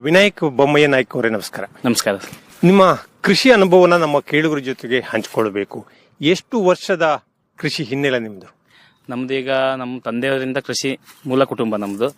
ವಿನಾಯಕ್ ಬೊಮ್ಮಯ್ಯ ನಾಯ್ಕ ಅವರೇ ನಮಸ್ಕಾರ. ನಮಸ್ಕಾರ. ನಿಮ್ಮ ಕೃಷಿ ಅನುಭವನ ನಮ್ಮ ಕೇಳುಗರ ಜೊತೆಗೆ ಹಂಚಿಕೊಳ್ಬೇಕು. ಎಷ್ಟು ವರ್ಷದ ಕೃಷಿ ಹಿನ್ನೆಲೆ ನಿಮ್ದು? ನಮ್ದು ಈಗ ನಮ್ಮ ತಂದೆಯವರಿಂದ ಕೃಷಿ ಮೂಲ ಕುಟುಂಬ ನಮ್ದು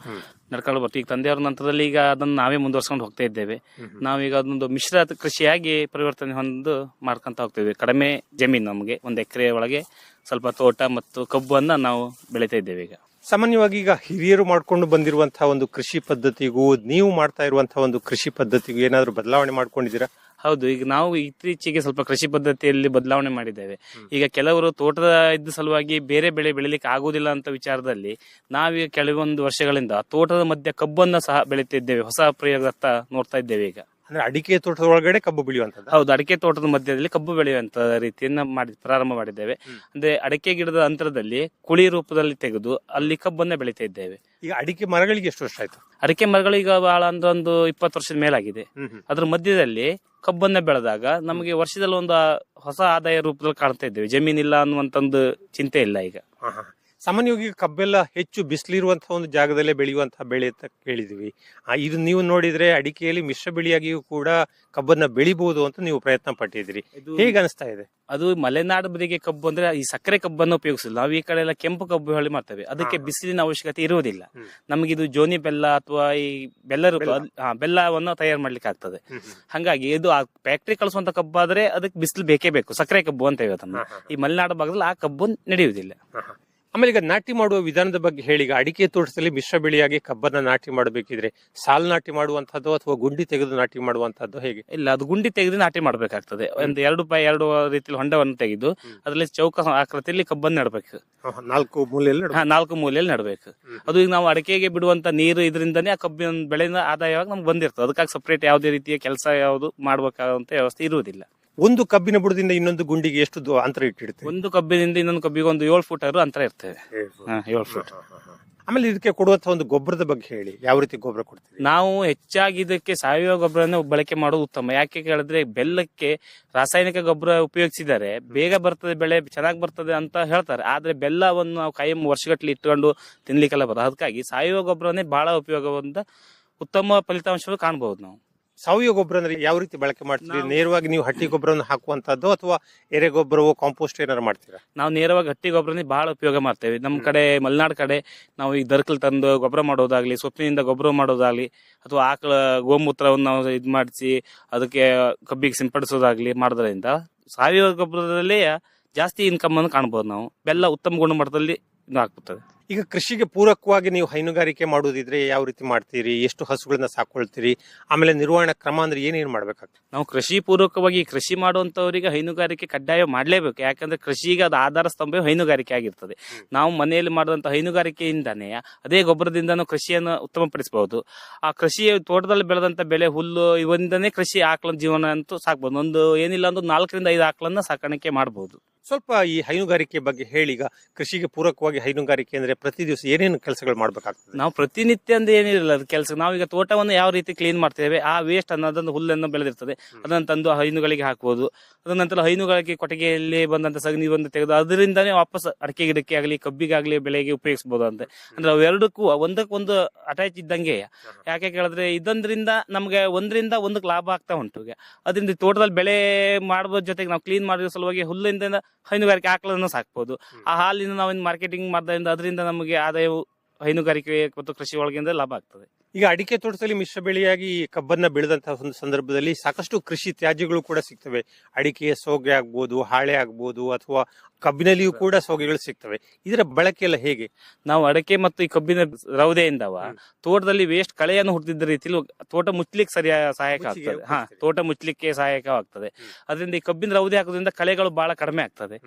ನಡ್ಕೊಂಡು ಬರ್ತೀವಿ. ಈಗ ತಂದೆಯವರ ನಂತರದಲ್ಲಿ ಈಗ ಅದನ್ನು ನಾವೇ ಮುಂದುವರ್ಸ್ಕೊಂಡು ಹೋಗ್ತಾ ಇದ್ದೇವೆ. ನಾವೀಗ ಅದೊಂದು ಮಿಶ್ರ ಕೃಷಿಯಾಗಿ ಪರಿವರ್ತನೆ ಹೊಂದು ಮಾಡ್ಕೊಂತ ಹೋಗ್ತೇವೆ. ಕಡಿಮೆ ಜಮೀನು ನಮಗೆ, 1 ಎಕರೆ ಒಳಗೆ ಸ್ವಲ್ಪ ತೋಟ ಮತ್ತು ಕಬ್ಬನ್ನು ನಾವು ಬೆಳೀತಾ ಇದ್ದೇವೆ. ಈಗ ಸಾಮಾನ್ಯವಾಗಿ ಈಗ ಹಿರಿಯರು ಮಾಡ್ಕೊಂಡು ಬಂದಿರುವಂತಹ ಒಂದು ಕೃಷಿ ಪದ್ಧತಿಗೂ ನೀವು ಮಾಡ್ತಾ ಇರುವಂತಹ ಒಂದು ಕೃಷಿ ಪದ್ಧತಿಗೂ ಏನಾದ್ರು ಬದಲಾವಣೆ ಮಾಡ್ಕೊಂಡಿದ್ದೀರಾ? ಹೌದು, ಈಗ ನಾವು ಇತ್ತೀಚೆಗೆ ಸ್ವಲ್ಪ ಕೃಷಿ ಪದ್ಧತಿಯಲ್ಲಿ ಬದಲಾವಣೆ ಮಾಡಿದ್ದೇವೆ. ಈಗ ಕೆಲವರು ತೋಟದ ಇದ್ದ ಸಲುವಾಗಿ ಬೇರೆ ಬೆಳೆ ಬೆಳಿಲಿಕ್ಕೆ ಆಗುದಿಲ್ಲ ಅಂತ ವಿಚಾರದಲ್ಲಿ ನಾವೀಗ ಕೆಲವೊಂದು ವರ್ಷಗಳಿಂದ ತೋಟದ ಮಧ್ಯೆ ಕಬ್ಬನ್ನ ಸಹ ಬೆಳೀತಿದ್ದೇವೆ. ಹೊಸ ಪ್ರಯೋಗದತ್ತ ನೋಡ್ತಾ ಇದ್ದೇವೆ. ಈಗ ಅಂದ್ರೆ ಅಡಿಕೆ ತೋಟದ ಒಳಗಡೆ ಕಬ್ಬು ಬೆಳೆಯುವಂತದ್ದು? ಹೌದು, ಅಡಿಕೆ ತೋಟದ ಮಧ್ಯದಲ್ಲಿ ಕಬ್ಬು ಬೆಳೆಯುವಂತ ರೀತಿಯನ್ನ ಪ್ರಾರಂಭ ಮಾಡಿದ್ದೇವೆ. ಅಂದ್ರೆ ಅಡಿಕೆ ಗಿಡದ ಅಂತರದಲ್ಲಿ ಕುಳಿ ರೂಪದಲ್ಲಿ ತೆಗೆದು ಅಲ್ಲಿ ಕಬ್ಬನ್ನ ಬೆಳೀತಾ ಇದ್ದೇವೆ. ಈಗ ಅಡಿಕೆ ಮರಗಳಿಗೆ ಎಷ್ಟು ವರ್ಷ ಆಯ್ತು? ಅಡಿಕೆ ಮರಗಳು ಈಗ ಬಹಳ ಅಂದ್ರೆ ಒಂದು 20 ವರ್ಷದ ಮೇಲಾಗಿದೆ. ಅದ್ರ ಮಧ್ಯದಲ್ಲಿ ಕಬ್ಬನ್ನ ಬೆಳೆದಾಗ ನಮಗೆ ವರ್ಷದಲ್ಲಿ ಒಂದು ಹೊಸ ಆದಾಯ ರೂಪದಲ್ಲಿ ಕಾಣ್ತಾ ಇದ್ದೇವೆ. ಜಮೀನಿಲ್ಲ ಅನ್ನುವಂತ ಒಂದು ಚಿಂತೆ ಇಲ್ಲ ಈಗ. ಸಾಮಾನ್ಯವಾಗಿ ಕಬ್ಬೆಲ್ಲ ಹೆಚ್ಚು ಬಿಸಿಲಿರುವಂತಹ ಒಂದು ಜಾಗದಲ್ಲೇ ಬೆಳೆಯುವಂತಹ ಬೆಳೆ ಅಂತ ಕೇಳಿದ್ವಿ. ಇದು ನೀವು ನೋಡಿದ್ರೆ ಅಡಿಕೆಯಲ್ಲಿ ಮಿಶ್ರ ಬೆಳೆಯಾಗಿಯೂ ಕೂಡ ಕಬ್ಬನ್ನ ಬೆಳಿಬಹುದು ಅಂತ ನೀವು ಪ್ರಯತ್ನ ಪಟ್ಟಿದ್ದೀರಿ. ಹೇಗೆ ಅನಿಸ್ತಾ ಇದೆ? ಅದು ಮಲೆನಾಡು ಬದಿಗೆ ಕಬ್ಬು ಅಂದ್ರೆ ಈ ಸಕ್ಕರೆ ಕಬ್ಬನ್ನು ಉಪಯೋಗಿಸಿಲ್ಲ. ನಾವು ಈ ಕಡೆ ಎಲ್ಲ ಕೆಂಪು ಕಬ್ಬು ಹೇಳಿ ಮಾಡ್ತೇವೆ. ಅದಕ್ಕೆ ಬಿಸಿಲಿನ ಅವಶ್ಯಕತೆ ಇರುವುದಿಲ್ಲ. ನಮಗಿದು ಜೋನಿ ಬೆಲ್ಲ ಅಥವಾ ಈ ಬೆಲ್ಲವನ್ನು ತಯಾರು ಮಾಡ್ಲಿಕ್ಕೆ ಆಗ್ತದೆ. ಹಾಗಾಗಿ ಇದು ಫ್ಯಾಕ್ಟ್ರಿ ಕಳಿಸುವಂತ ಕಬ್ಬಾದ್ರೆ ಅದಕ್ಕೆ ಬಿಸಿಲು ಬೇಕೇ ಬೇಕು. ಸಕ್ಕರೆ ಕಬ್ಬು ಅಂತ ಅದನ್ನ. ಈ ಮಲೆನಾಡು ಭಾಗದಲ್ಲಿ ಆ ಕಬ್ಬು ನಡೆಯುವುದಿಲ್ಲ. ಆಮೇಲೆ ಈಗ ನಾಟಿ ಮಾಡುವ ವಿಧಾನದ ಬಗ್ಗೆ ಹೇಳಿ. ಈಗ ಅಡಿಕೆ ತೋಟದಲ್ಲಿ ಮಿಶ್ರ ಬೆಳೆಯಾಗಿ ಕಬ್ಬನ್ನ ನಾಟಿ ಮಾಡಬೇಕಿದ್ರೆ ಸಾಲು ನಾಟಿ ಮಾಡುವಂತದ್ದು ಅಥವಾ ಗುಂಡಿ ತೆಗೆದು ನಾಟಿ ಮಾಡುವಂತದ್ದು ಹೇಗೆ? ಇಲ್ಲ, ಅದು ಗುಂಡಿ ತೆಗೆದು ನಾಟಿ ಮಾಡಬೇಕಾಗ್ತದೆ. ಒಂದು 2x2 ರೀತಿಯಲ್ಲಿ ಹೊಂಡವನ್ನು ತೆಗೆದು ಅದರಲ್ಲಿ ಚೌಕ ಆಕೃತಿಯಲ್ಲಿ ಕಬ್ಬನ್ನು ನೆಡಬೇಕು. 4 ಮೂಲೆಯಲ್ಲಿ ನೆಡಬೇಕು. ಅದು ಈಗ ನಾವು ಅಡಿಕೆಗೆ ಬಿಡುವಂತ ನೀರು ಇದರಿಂದನೇ ಆ ಕಬ್ಬಿನ ಬೆಳೆನ ಆದಾಯವಾಗಿ ನಮ್ಗೆ ಬಂದಿರ್ತದೆ. ಅದಕ್ಕಾಗಿ ಸಪರೇಟ್ ಯಾವುದೇ ರೀತಿಯ ಕೆಲಸ ಯಾವುದು ಮಾಡಬೇಕಾದಂತ ವ್ಯವಸ್ಥೆ ಇರುವುದಿಲ್ಲ. ಒಂದು ಕಬ್ಬಿನ ಬುಡದಿಂದ ಇನ್ನೊಂದು ಗುಂಡಿಗೆ ಎಷ್ಟು ಅಂತರ ಇಟ್ಟಿರುತ್ತೆ? ಒಂದು ಕಬ್ಬಿನಿಂದ ಇನ್ನೊಂದು ಕಬ್ಬಿಗೆ ಒಂದು 7 ಫೂಟ್ ಅಂತರ ಇರ್ತದೆ. 7 ಫೂಟ್. ಆಮೇಲೆ ಇದಕ್ಕೆ ಕೊಡುವಂತಹ ಒಂದು ಗೊಬ್ಬರದ ಬಗ್ಗೆ ಹೇಳಿ. ಯಾವ ರೀತಿ ಗೊಬ್ಬರ ಕೊಡ್ತೀವಿ? ನಾವು ಹೆಚ್ಚಾಗಿ ಇದಕ್ಕೆ ಸಾವಯವ ಗೊಬ್ಬರನ ಬಳಕೆ ಮಾಡೋದು ಉತ್ತಮ. ಯಾಕೆ ಕೇಳಿದ್ರೆ ಬೆಲ್ಲಕ್ಕೆ ರಾಸಾಯನಿಕ ಗೊಬ್ಬರ ಉಪಯೋಗಿಸಿದರೆ ಬೇಗ ಬರ್ತದೆ, ಬೆಳೆ ಚೆನ್ನಾಗಿ ಬರ್ತದೆ ಅಂತ ಹೇಳ್ತಾರೆ. ಆದ್ರೆ ಬೆಲ್ಲವನ್ನು ನಾವು ಕಾಯಂ ವರ್ಷಗಟ್ಟಲೆ ಇಟ್ಕೊಂಡು ತಿನ್ಲಿಕ್ಕೆಲ್ಲ ಬರೋದು. ಅದಕ್ಕಾಗಿ ಸಾವಯವ ಗೊಬ್ಬರನೇ ಬಹಳ ಉಪಯೋಗವಂತ ಉತ್ತಮ ಫಲಿತಾಂಶಗಳು ಕಾಣಬಹುದು. ನಾವು ಸಾವಯವ ಗೊಬ್ಬರ ಅಂದ್ರೆ ಯಾವ ರೀತಿ ಬಳಕೆ ಮಾಡ್ತೀವಿ? ನೇರವಾಗಿ ನೀವು ಹಟ್ಟಿ ಗೊಬ್ಬರವನ್ನು ಹಾಕುವಂತದ್ದು ಅಥವಾ ಎರೆ ಗೊಬ್ಬರವೋ ಕಾಂಪೋಸ್ಟ್ ಏನಾರು ಮಾಡ್ತೀರಾ? ನಾವು ನೇರವಾಗಿ ಹಟ್ಟಿ ಗೊಬ್ಬರನೇ ಬಹಳ ಉಪಯೋಗ ಮಾಡ್ತೇವೆ. ನಮ್ಮ ಕಡೆ ಮಲೆನಾಡು ಕಡೆ ನಾವು ಈ ದರ್ಕಲ್ ತಂದು ಗೊಬ್ಬರ ಮಾಡೋದಾಗ್ಲಿ, ಸೊಪ್ಪಿನಿಂದ ಗೊಬ್ಬರ ಮಾಡೋದಾಗ್ಲಿ, ಅಥವಾ ಆಕಳ ಗೋಮೂತ್ರವನ್ನು ನಾವು ಇದ್ ಮಾಡಿಸಿ ಅದಕ್ಕೆ ಕಬ್ಬಿಗೆ ಸಿಂಪಡಿಸೋದಾಗ್ಲಿ ಮಾಡೋದ್ರಿಂದ ಸಾವಯವ ಗೊಬ್ಬರದಲ್ಲೇ ಜಾಸ್ತಿ ಇನ್ಕಮ್ ಅನ್ನು ಕಾಣಬಹುದು. ನಾವು ಬೆಲ್ಲ ಉತ್ತಮ ಗುಣಮಟ್ಟದಲ್ಲಿ ಹಾಕ್ಬಿಡ್ತದೆ. ಈಗ ಕೃಷಿಗೆ ಪೂರಕವಾಗಿ ನೀವು ಹೈನುಗಾರಿಕೆ ಮಾಡುವುದಿದ್ರೆ ಯಾವ ರೀತಿ ಮಾಡ್ತೀರಿ? ಎಷ್ಟು ಹಸುಗಳನ್ನ ಸಾಕೊಳ್ತೀರಿ? ಆಮೇಲೆ ನಿರ್ವಹಣಾ ಕ್ರಮ ಅಂದ್ರೆ ಏನೇನು ಮಾಡ್ಬೇಕಾಗ್ತದೆ? ನಾವು ಕೃಷಿ ಪೂರ್ವಕವಾಗಿ ಕೃಷಿ ಮಾಡುವಂತವರಿಗೆ ಹೈನುಗಾರಿಕೆ ಕಡ್ಡಾಯ ಮಾಡ್ಲೇಬೇಕು. ಯಾಕಂದ್ರೆ ಕೃಷಿಗೆ ಅದು ಆಧಾರ ಸ್ತಂಭ ಹೈನುಗಾರಿಕೆ ಆಗಿರ್ತದೆ. ನಾವು ಮನೆಯಲ್ಲಿ ಮಾಡಿದಂತ ಹೈನುಗಾರಿಕೆಯಿಂದಾನೇ ಅದೇ ಗೊಬ್ಬರದಿಂದನೂ ಕೃಷಿಯನ್ನು ಉತ್ತಮಪಡಿಸಬಹುದು. ಆ ಕೃಷಿ ತೋಟದಲ್ಲಿ ಬೆಳೆದಂತ ಬೆಳೆ ಹುಲ್ಲು ಇವರಿಂದನೇ ಕೃಷಿ ಆಕಳ ಜೀವನ ಅಂತೂ ಸಾಕ್ಬಹುದು. ಒಂದು ಏನಿಲ್ಲ ಒಂದು 4 ರಿಂದ 5 ಆಕಳನ್ನ ಸಾಕಾಣಿಕೆ ಮಾಡಬಹುದು. ಸ್ವಲ್ಪ ಈ ಹೈನುಗಾರಿಕೆ ಬಗ್ಗೆ ಹೇಳಿ. ಈಗ ಕೃಷಿಗೆ ಪೂರಕವಾಗಿ ಹೈನುಗಾರಿಕೆ ಅಂದ್ರೆ ಪ್ರತಿ ದಿವಸ ಏನೇನು ಕೆಲಸಗಳು ಮಾಡ್ಬೇಕಾಗ್ತದೆ? ನಾವು ಪ್ರತಿನಿತ್ಯ ಅಂದ್ರೆ ಏನಿರಲ್ಲ ಅದು ಕೆಲಸ. ನಾವೀಗ ತೋಟವನ್ನು ಯಾವ ರೀತಿ ಕ್ಲೀನ್ ಮಾಡ್ತೇವೆ, ಆ ವೇಸ್ಟ್ ಅನ್ನೋದನ್ನು ಹುಲ್ಲನ್ನು ಬೆಳೆದಿರ್ತದೆ ಅದನ್ನು ತಂದು ಹೈನುಗಳಿಗೆ ಹಾಕಬಹುದು. ಅದರ ನಂತರ ಹೈನುಗಳಿಗೆ ಕೊಟ್ಟಿಗೆಯಲ್ಲಿ ಬಂದಂತ ಸಗಣಿ ಬಂದು ತೆಗೆದು ಅದರಿಂದಾನೇ ವಾಪಸ್ ಅಡಿಕೆ ಗಿಡಕ್ಕೆ ಆಗಲಿ ಕಬ್ಬಿಗಾಗ್ಲಿ ಬೆಳೆಗೆ ಉಪಯೋಗಿಸಬಹುದು ಅಂತ. ಅಂದ್ರೆ ಅವೆರಡಕ್ಕೂ ಒಂದಕ್ಕೊಂದು ಅಟ್ಯಾಚ್ ಇದ್ದಂಗೆ. ಯಾಕೆ ಕೇಳಿದ್ರೆ ಇದೊಂದ್ರಿಂದ ನಮ್ಗೆ ಒಂದರಿಂದ ಒಂದಕ್ಕೆ ಲಾಭ ಆಗ್ತಾ ಉಂಟು. ಅದರಿಂದ ತೋಟದಲ್ಲಿ ಬೆಳೆ ಮಾಡುವ ಜೊತೆಗೆ ನಾವು ಕ್ಲೀನ್ ಮಾಡಿರೋ ಸಲುವಾಗಿ ಹುಲ್ಲಿಂದ ಹೈನುಗಾರಿಕೆ ಆಕಳನ್ನು ಸಾಕ್ಬಹುದು. ಆ ಹಾಲಿನ ನಾವು ಮಾರ್ಕೆಟಿಂಗ್ ಮಾಡೋದ್ರಿಂದ ಅದರಿಂದ ನಮಗೆ ಆದಾಯವು ಹೈನುಗಾರಿಕೆ ಮತ್ತು ಕೃಷಿ ಒಳಗಿಂದ ಲಾಭ ಆಗ್ತದೆ. ಈಗ ಅಡಿಕೆ ತೋಟದಲ್ಲಿ ಮಿಶ್ರ ಬೆಳೆಯಾಗಿ ಕಬ್ಬನ್ನ ಬೆಳೆದಂತಹ ಒಂದು ಸಂದರ್ಭದಲ್ಲಿ ಸಾಕಷ್ಟು ಕೃಷಿ ತ್ಯಾಜ್ಯಗಳು ಕೂಡ ಸಿಗ್ತವೆ. ಅಡಿಕೆಯ ಸೋಗೆ ಆಗ್ಬೋದು, ಹಾಳೆ ಆಗ್ಬೋದು, ಅಥವಾ ಕಬ್ಬಿನಲ್ಲಿಯೂ ಕೂಡ ಸೋಗೆಗಳು ಸಿಗ್ತವೆ. ಇದರ ಬಳಕೆ ಎಲ್ಲ ಹೇಗೆ? ನಾವು ಅಡಿಕೆ ಮತ್ತು ಈ ಕಬ್ಬಿನ ರೌದೆಯಿಂದವ ತೋಟದಲ್ಲಿ ವೇಸ್ಟ್ ಕಳೆಯನ್ನು ಹುಟ್ಟಿದ ರೀತಿಯಲ್ಲಿ ತೋಟ ಮುಚ್ಚಲಿಕ್ಕೆ ಸಹಾಯಕ ಆಗ್ತದೆ. ತೋಟ ಮುಚ್ಚಲಿಕ್ಕೆ ಸಹಾಯಕವಾಗ್ತದೆ. ಅದರಿಂದ ಈ ಕಬ್ಬಿನ ರೌದೆ ಹಾಕೋದ್ರಿಂದ ಕಳೆಗಳು ಬಹಳ ಕಡಿಮೆ ಆಗ್ತದೆ.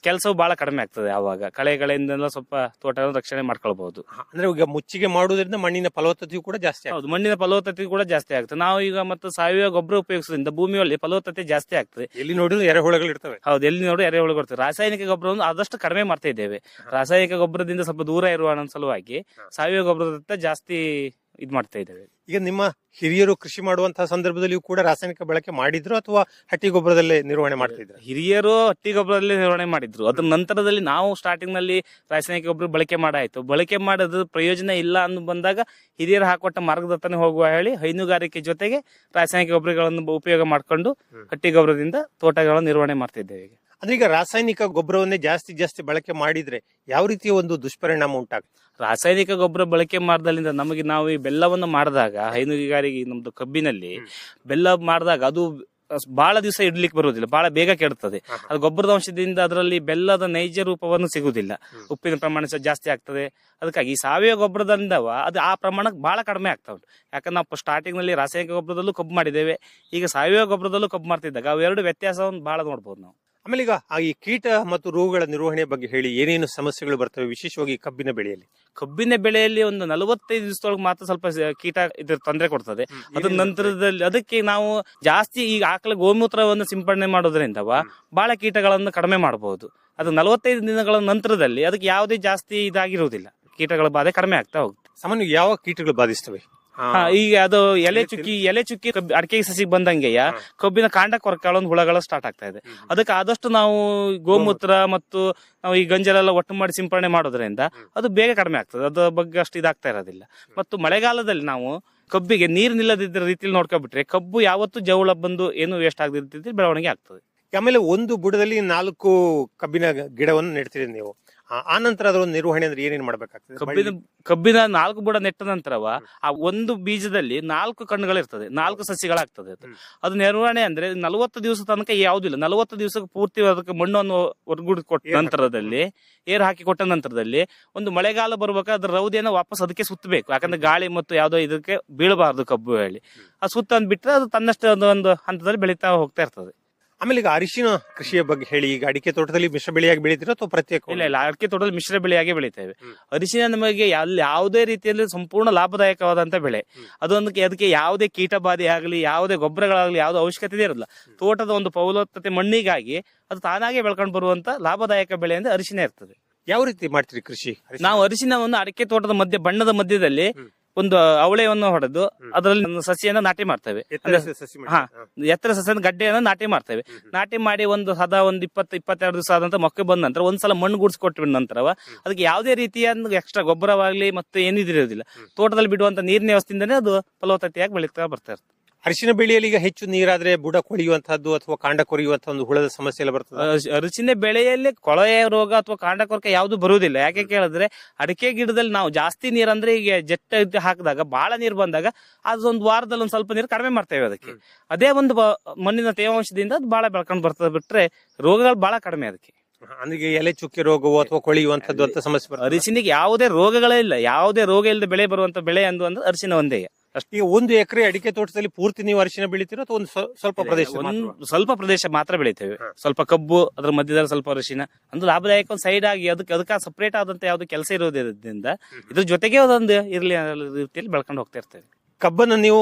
ಕೆಲಸವು ಬಹಳ ಕಡಿಮೆ ಆಗ್ತದೆ. ಆವಾಗ ಕಳೆಗಳಿಂದ ಸ್ವಲ್ಪ ತೋಟ ರಕ್ಷಣೆ ಮಾಡ್ಕೊಳ್ಬಹುದು. ಅಂದ್ರೆ ಈಗ ಮುಚ್ಚಿಗೆ ಮಾಡುವುದರಿಂದ ಮಣ್ಣಿನ ಫಲವತ್ತತೆಯೂ ಕೂಡ ಜಾಸ್ತಿ. ಹೌದು, ಮಣ್ಣಿನ ಫಲವತ್ತತೆ ಕೂಡ ಜಾಸ್ತಿ ಆಗ್ತದೆ. ನಾವು ಈಗ ಮತ್ತು ಸಾವಯವ ಗೊಬ್ಬರ ಉಪಯೋಗಿಸೋದ್ರಿಂದ ಭೂಮಿಯಲ್ಲಿ ಫಲವತ್ತತೆ ಜಾಸ್ತಿ ಆಗ್ತದೆ. ಎಲ್ಲಿ ನೋಡಿದ್ರು ಎರೆಹುಳುಗಳು ಇರ್ತವೆ. ಹೌದು, ಎಲ್ಲಿ ನೋಡಿದ್ರು ಎರೆಹುಳು ಬರ್ತದೆ. ರಾಸಾಯನಿಕ ಗೊಬ್ಬರವನ್ನು ಆದಷ್ಟು ಕಡಿಮೆ ಮಾಡ್ತಾ ಇದ್ದೇವೆ. ರಾಸಾಯನಿಕ ಗೊಬ್ಬರದಿಂದ ಸ್ವಲ್ಪ ದೂರ ಇರುವ ಸಲುವಾಗಿ ಸಾವಯವ ಗೊಬ್ಬರದತ್ತ ಜಾಸ್ತಿ ಇದು ಮಾಡ್ತಾ ಇದ್ದೇವೆ. ಈಗ ನಿಮ್ಮ ಹಿರಿಯರು ಕೃಷಿ ಮಾಡುವಂತಹ ಸಂದರ್ಭದಲ್ಲಿಯೂ ಕೂಡ ರಾಸಾಯನಿಕ ಬಳಕೆ ಮಾಡಿದ್ರು ಅಥವಾ ಹಟ್ಟಿ ಗೊಬ್ಬರದಲ್ಲೇ ನಿರ್ವಹಣೆ ಮಾಡ್ತಿದ್ರು? ಹಿರಿಯರು ಹಟ್ಟಿ ಗೊಬ್ಬರದಲ್ಲಿ ನಿರ್ವಹಣೆ ಮಾಡಿದ್ರು. ಅದ್ರ ನಂತರದಲ್ಲಿ ನಾವು ಸ್ಟಾರ್ಟಿಂಗ್ ನಲ್ಲಿ ರಾಸಾಯನಿಕ ಗೊಬ್ಬರ ಬಳಕೆ ಮಾಡಾಯ್ತು. ಬಳಕೆ ಮಾಡೋದು ಪ್ರಯೋಜನ ಇಲ್ಲ ಅಂತ ಬಂದಾಗ ಹಿರಿಯರು ಹಾಕೊಟ್ಟ ಮಾರ್ಗದರ್ಶನ ಹೋಗುವ ಹೇಳಿ ಹೈನುಗಾರಿಕೆ ಜೊತೆಗೆ ರಾಸಾಯನಿಕ ಗೊಬ್ಬರಗಳನ್ನು ಉಪಯೋಗ ಮಾಡ್ಕೊಂಡು ಹಟ್ಟಿ ಗೊಬ್ಬರದಿಂದ ತೋಟಗಳನ್ನು ನಿರ್ವಹಣೆ ಮಾಡ್ತಿದ್ದೇವೆ ಈಗ. ಅಂದ್ರೆ ಈಗ ರಾಸಾಯನಿಕ ಗೊಬ್ಬರವನ್ನೇ ಜಾಸ್ತಿ ಬಳಕೆ ಮಾಡಿದ್ರೆ ಯಾವ ರೀತಿಯ ಒಂದು ದುಷ್ಪರಿಣಾಮ ಉಂಟಾಗುತ್ತೆ? ರಾಸಾಯನಿಕ ಗೊಬ್ಬರ ಬಳಕೆ ಮಾಡ್ದಲ್ಲಿಂದ ನಮಗೆ ನಾವು ಈ ಬೆಲ್ಲವನ್ನು ಮಾಡಿದಾಗ ಹೈನುಗಾರಿಕೆ ನಮ್ದು ಕಬ್ಬಿನಲ್ಲಿ ಬೆಲ್ಲ ಮಾಡಿದಾಗ ಅದು ಬಹಳ ದಿವಸ ಇಡ್ಲಿಕ್ಕೆ ಬರುವುದಿಲ್ಲ, ಬಹಳ ಬೇಗ ಕೆಡುತ್ತದೆ. ಅದು ಗೊಬ್ಬರದ ಅಂಶದಿಂದ ಅದರಲ್ಲಿ ಬೆಲ್ಲದ ನೈಜ ರೂಪವನ್ನು ಸಿಗುವುದಿಲ್ಲ, ಉಪ್ಪಿನ ಪ್ರಮಾಣ ಜಾಸ್ತಿ ಆಗ್ತದೆ. ಅದಕ್ಕಾಗಿ ಈ ಸಾವಯವ ಗೊಬ್ಬರದಿಂದ ಅದು ಆ ಪ್ರಮಾಣಕ್ಕೆ ಬಹಳ ಕಡಿಮೆ ಆಗ್ತಾ ಉಂಟು. ಯಾಕಂದ್ರೆ ನಾವು ಸ್ಟಾರ್ಟಿಂಗ್ ನಲ್ಲಿ ರಾಸಾಯನಿಕ ಗೊಬ್ಬರದಲ್ಲೂ ಕಬ್ಬು ಮಾಡಿದ್ದೇವೆ, ಈಗ ಸಾವಯವ ಗೊಬ್ಬರದಲ್ಲೂ ಕಬ್ಬು ಮಾಡ್ತಿದ್ದಾಗ ಅವೆರಡು ವ್ಯತ್ಯಾಸವನ್ನು ಬಹಳ ನೋಡ್ಬೋದು ನಾವು. ಆಮೇಲೆ ಈಗ ಈ ಕೀಟ ಮತ್ತು ರೋಗಗಳ ನಿರ್ವಹಣೆ ಬಗ್ಗೆ ಹೇಳಿ, ಏನೇನು ಸಮಸ್ಯೆಗಳು ಬರ್ತವೆ ವಿಶೇಷವಾಗಿ ಕಬ್ಬಿನ ಬೆಳೆಯಲ್ಲಿ? ಕಬ್ಬಿನ ಬೆಳೆಯಲ್ಲಿ ಒಂದು 45 ದಿವಸದೊಳಗೆ ಮಾತ್ರ ಸ್ವಲ್ಪ ಕೀಟ ಇದ್ರ ತೊಂದರೆ ಕೊಡ್ತದೆ. ಅದ್ರ ನಂತರದಲ್ಲಿ ಅದಕ್ಕೆ ನಾವು ಜಾಸ್ತಿ ಈಗ ಆಕಳ ಗೋಮೂತ್ರವನ್ನು ಸಿಂಪಡಣೆ ಮಾಡೋದ್ರಿಂದ ಬಹಳ ಕೀಟಗಳನ್ನು ಕಡಿಮೆ ಮಾಡಬಹುದು. ಅದು 45 ದಿನಗಳ ನಂತರದಲ್ಲಿ ಅದಕ್ಕೆ ಯಾವುದೇ ಜಾಸ್ತಿ ಇದಾಗಿರುವುದಿಲ್ಲ, ಕೀಟಗಳ ಬಾಧೆ ಕಡಿಮೆ ಆಗ್ತಾ ಹೋಗುತ್ತೆ. ಸಾಮಾನ್ಯ ಯಾವ ಕೀಟಗಳು ಬಾಧಿಸ್ತವೆ? ಈಗ ಅದು ಎಲೆ ಚುಕ್ಕಿ ಅಡಿಕೆ ಸಸಿಗೆ ಬಂದಂಗೆಯ ಕಬ್ಬಿನ ಕಾಂಡ ಕೊರಕಾಳೊಂದು ಹುಳಗಳು ಸ್ಟಾರ್ಟ್ ಆಗ್ತಾ ಇದೆ. ಅದಕ್ಕೆ ಆದಷ್ಟು ನಾವು ಗೋಮೂತ್ರ ಮತ್ತು ನಾವು ಈ ಗಂಜಲೆಲ್ಲ ಒಟ್ಟು ಮಾಡಿ ಸಿಂಪಡಣೆ ಮಾಡೋದ್ರಿಂದ ಅದು ಬೇಗ ಕಡಿಮೆ ಆಗ್ತದೆ. ಅದ್ರ ಬಗ್ಗೆ ಅಷ್ಟು ಇದಾಗ್ತಾ ಇರೋದಿಲ್ಲ. ಮತ್ತು ಮಳೆಗಾಲದಲ್ಲಿ ನಾವು ಕಬ್ಬಿಗೆ ನೀರು ನಿಲ್ಲದಿದ್ದ ರೀತಿಯಲ್ಲಿ ನೋಡ್ಕೊಬಿಟ್ರೆ ಕಬ್ಬು ಯಾವತ್ತೂ ಜವಳ ಬಂದು ಏನು ವೇಸ್ಟ್ ಆಗದಿದ್ದ ಬೆಳವಣಿಗೆ ಆಗ್ತದೆ. ಆಮೇಲೆ ಒಂದು ಬುಡದಲ್ಲಿ 4 ಕಬ್ಬಿನ ಗಿಡವನ್ನು ನೆಡ್ತೀರಿ ನೀವು, ಆ ನಂತರ ಅದರ ನಿರ್ವಹಣೆ ಅಂದ್ರೆ ಏನೇನು ಮಾಡ್ಬೇಕಾಗ್ತದೆ? ಕಬ್ಬಿನ 4 ಬುಡ ನೆಟ್ಟ ನಂತರವ ಆ ಒಂದು ಬೀಜದಲ್ಲಿ 4 ಕಣ್ಣುಗಳಿರ್ತದೆ, 4 ಸಸಿಗಳಾಗ್ತದೆ. ಅದು ನಿರ್ವಹಣೆ ಅಂದ್ರೆ 40 ದಿವಸ ತನಕ ಯಾವುದಿಲ್ಲ. 40 ದಿವಸಕ್ಕೆ ಪೂರ್ತಿ ಅದಕ್ಕೆ ಮಣ್ಣನ್ನು ಒರ್ಗುಡಿ ಕೊಟ್ಟ ನಂತರದಲ್ಲಿ, ಏರ್ ಹಾಕಿ ಕೊಟ್ಟ ನಂತರದಲ್ಲಿ ಒಂದು ಮಳೆಗಾಲ ಬರ್ಬೇಕಾದ್ರೆ ಅದ್ರ ರೌದಿಯನ್ನು ವಾಪಸ್ ಅದಕ್ಕೆ ಸುತ್ತಬೇಕು. ಯಾಕಂದ್ರೆ ಗಾಳಿ ಮತ್ತು ಯಾವುದೋ ಇದಕ್ಕೆ ಬೀಳಬಾರ್ದು ಕಬ್ಬು ಹೇಳಿ. ಆ ಸುತ್ತ ಅಂದ್ಬಿಟ್ರೆ ಅದು ತನ್ನಷ್ಟು ಒಂದು ಹಂತದಲ್ಲಿ ಬೆಳೀತಾ ಹೋಗ್ತಾ ಇರ್ತದೆ. ಆಮೇಲೆ ಈಗ ಅರಿಶಿನ ಕೃಷಿಯ ಬಗ್ಗೆ ಹೇಳಿ. ಈಗ ಅಡಿಕೆ ತೋಟದಲ್ಲಿ ಮಿಶ್ರ ಬೆಳೆಯಾಗಿ ಬೆಳೀತೀರಾ ಅಥವಾ ಪ್ರತ್ಯೇಕ? ಇಲ್ಲ, ಅಡಿಕೆ ತೋಟದಲ್ಲಿ ಮಿಶ್ರ ಬೆಳೆಯಾಗಿ ಬೆಳಿತೇವೆ. ಅರಿಶಿನ ನಮಗೆ ಯಾವುದೇ ರೀತಿಯಲ್ಲಿ ಸಂಪೂರ್ಣ ಲಾಭದಾಯಕವಾದಂತ ಬೆಳೆ. ಅದಕ್ಕೆ ಯಾವುದೇ ಕೀಟ ಬಾಧೆ ಆಗಲಿ, ಯಾವುದೇ ಗೊಬ್ಬರಗಳಾಗಲಿ, ಯಾವುದೇ ಅವಶ್ಯಕತೆ ಇರಲ್ಲ. ತೋಟದ ಒಂದು ಫಲವತ್ತತೆ ಮಣ್ಣಿಗಾಗಿ ಅದು ತಾನಾಗೆ ಬೆಳ್ಕೊಂಡು ಬರುವಂತ ಲಾಭದಾಯಕ ಬೆಳೆ ಅಂದ್ರೆ ಅರಿಶಿನ ಇರ್ತದೆ. ಯಾವ ರೀತಿ ಮಾಡ್ತೀರಿ ಕೃಷಿ? ನಾವು ಅರಿಶಿನವನ್ನು ಅಡಿಕೆ ತೋಟದ ಬಣ್ಣದ ಮಧ್ಯದಲ್ಲಿ ಒಂದು ಅವಳೆಯನ್ನು ಹೊಡೆದು ಅದರಲ್ಲಿ ಸಸಿಯನ್ನು ನಾಟಿ ಮಾಡ್ತೇವೆ. ಎತ್ತರ ಸಸಿಯನ್ನು ಗಡ್ಡೆಯನ್ನು ನಾಟಿ ಮಾಡ್ತೇವೆ. ನಾಟಿ ಮಾಡಿ ಒಂದು 20-22 ದಿವಸ ಆದಂತ ಮೊಕ್ಕೆ ಬಂದ ನಂತರ ಒಂದ್ಸಲ ಮಣ್ಣು ಗೂಡಿಸ್ಕೊಟ್ಟ ನಂತರ ಅದಕ್ಕೆ ಯಾವುದೇ ರೀತಿಯ ಎಕ್ಸ್ಟ್ರಾ ಗೊಬ್ಬರವಾಗ್ಲಿ ಮತ್ತೆ ಏನಿದಿರೋದಿಲ್ಲ. ತೋಟದಲ್ಲಿ ಬಿಡುವಂತ ನೀರಿನ ವ್ಯವಸ್ಥೆಯಿಂದನೇ ಅದು ಫಲವತ್ತತೆಯಾಗಿ ಬೆಳೀತಾ ಬರ್ತಾ ಇರ್ತದೆ. ಅರಿಶಿನ ಬೆಳೆಯಲ್ಲಿ ಈಗ ಹೆಚ್ಚು ನೀರಾದ್ರೆ ಬುಡ ಕೊಳೆಯುವಂತಹದ್ದು ಅಥವಾ ಕಾಂಡ ಕೊರೆಯುವಂತಹ ಒಂದು ಹುಳದ ಸಮಸ್ಯೆ ಎಲ್ಲ ಬರ್ತದೆ. ಅರಿಶಿನ ಬೆಳೆಯಲ್ಲಿ ಕೊಳೆಯ ರೋಗ ಅಥವಾ ಕಾಂಡ ಕೊರಕೆ ಯಾವ್ದು ಬರುವುದಿಲ್ಲ. ಯಾಕೆ ಕೇಳಿದ್ರೆ ಅಡಿಕೆ ಗಿಡದಲ್ಲಿ ನಾವು ಜಾಸ್ತಿ ನೀರಂದ್ರೆ ಈಗ ಜೆಟ್ ಹಾಕಿದಾಗ ಬಹಳ ನೀರು ಬಂದಾಗ ಅದೊಂದು ವಾರದಲ್ಲಿ ಒಂದ್ ಸ್ವಲ್ಪ ನೀರು ಕಡಿಮೆ ಮಾಡ್ತೇವೆ ಅದಕ್ಕೆ. ಅದೇ ಒಂದು ಮಣ್ಣಿನ ತೇವಾಂಶದಿಂದ ಅದು ಬಹಳ ಬೆಳ್ಕೊಂಡು ಬರ್ತದೆ. ಬಿಟ್ರೆ ರೋಗಗಳು ಬಹಳ ಕಡಿಮೆ ಅದಕ್ಕೆ. ಅಂದ್ರೆ ಎಲೆ ಚುಕ್ಕೆ ರೋಗವು ಅಥವಾ ಕೊಳೆಯುವಂತದ್ದು ಅಂತ ಸಮಸ್ಯೆ ಬರ್ತದೆ. ಅರಿಶಿನಿಗೆ ಯಾವುದೇ ರೋಗಗಳೇ ಇಲ್ಲ, ಯಾವುದೇ ರೋಗ ಇಲ್ಲದೆ ಬೆಳೆ ಬರುವಂತ ಬೆಳೆ ಅಂದ್ರೆ ಅರಿಶಿನ ಒಂದೇ. ಈಗ 1 ಎಕರೆ ಅಡಿಕೆ ತೋಟದಲ್ಲಿ ಪೂರ್ತಿ ನೀವು ಅರಿಶಿನ ಬೆಳಿತೀರೋ ಅಥವಾ ಒಂದು ಸ್ವಲ್ಪ ಪ್ರದೇಶ? ಸ್ವಲ್ಪ ಪ್ರದೇಶ ಮಾತ್ರ ಬೆಳಿತೇವೆ. ಸ್ವಲ್ಪ ಕಬ್ಬು, ಅದ್ರ ಮಧ್ಯದಲ್ಲಿ ಸ್ವಲ್ಪ ಅರಿಶಿನ. ಅಂದ್ರೆ ಲಾಭದಾಯಕ ಒಂದು ಸೈಡ್ ಆಗಿ ಅದಕ್ಕೆ ಸಪರೇಟ್ ಆದಂತ ಯಾವ್ದು ಕೆಲಸ ಇರೋದ್ರಿಂದ ಇದ್ರ ಜೊತೆಗೆ ಅದೊಂದು ಇರ್ಲಿ ರೀತಿಯಲ್ಲಿ ಬೆಳ್ಕೊಂಡು ಹೋಗ್ತಾ ಇರ್ತೇವೆ. ಕಬ್ಬನ್ನು